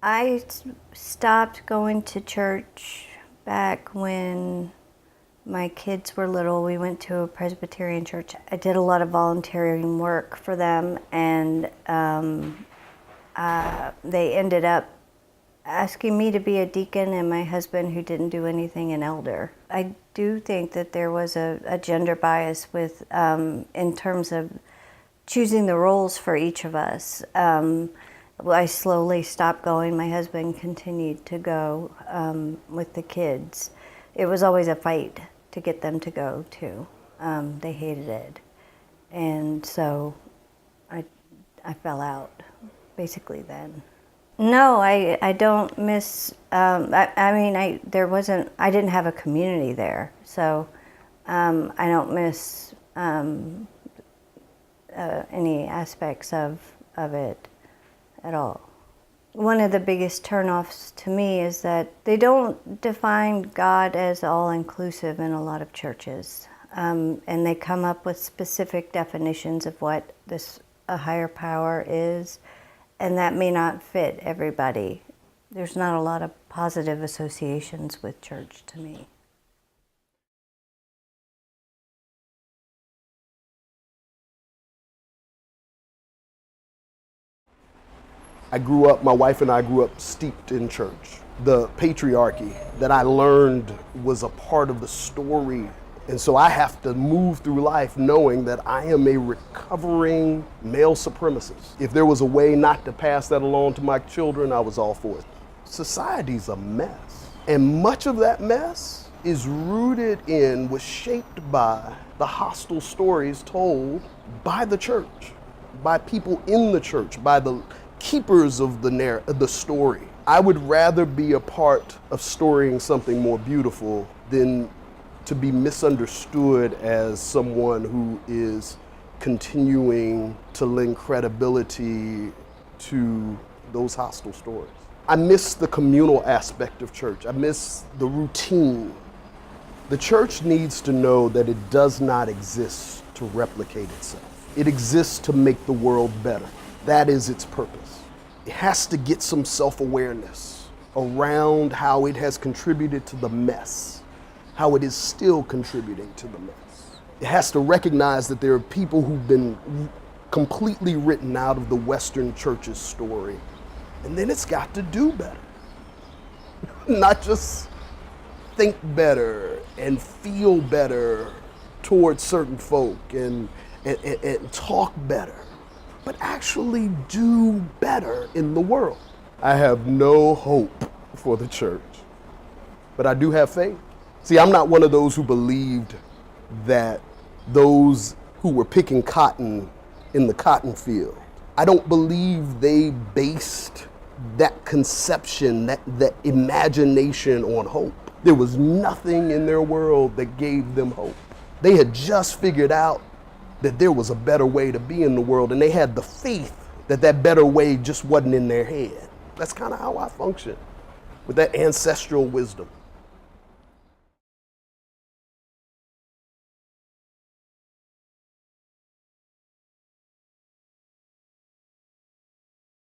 Stopped going to church back when my kids were little. We went to a Presbyterian church. I did a lot of volunteering work for them, and they ended up asking me to be a deacon, and my husband, who didn't do anything, an elder. I do think that there was a gender bias with in terms of choosing the roles for each of us. I slowly stopped going. My husband continued to go with the kids. It was always a fight to get them to go too. They hated it. And so I fell out basically then. No, I don't miss, I didn't have a community there. So I don't miss any aspects of it at all. One of the biggest turnoffs to me is that they don't define God as all-inclusive in a lot of churches. And they come up with specific definitions of what a higher power is, and that may not fit everybody. There's not a lot of positive associations with church to me. My wife and I grew up steeped in church. The patriarchy that I learned was a part of the story. And so I have to move through life knowing that I am a recovering male supremacist. If there was a way not to pass that along to my children, I was all for it. Society's a mess. And much of that mess was shaped by the hostile stories told by the church, by people in the church, by the keepers of the story. I would rather be a part of storying something more beautiful than to be misunderstood as someone who is continuing to lend credibility to those hostile stories. I miss the communal aspect of church. I miss the routine. The church needs to know that it does not exist to replicate itself. It exists to make the world better. That is its purpose. It has to get some self-awareness around how it has contributed to the mess, how it is still contributing to the mess. It has to recognize that there are people who've been completely written out of the Western church's story. And then it's got to do better. Not just think better and feel better towards certain folk and talk better, but actually do better in the world. I have no hope for the church, but I do have faith. See, I'm not one of those who believed that those who were picking cotton in the cotton field, I don't believe they based that conception, that imagination on hope. There was nothing in their world that gave them hope. They had just figured out that there was a better way to be in the world, and they had the faith that that better way just wasn't in their head. That's kind of how I function, with that ancestral wisdom.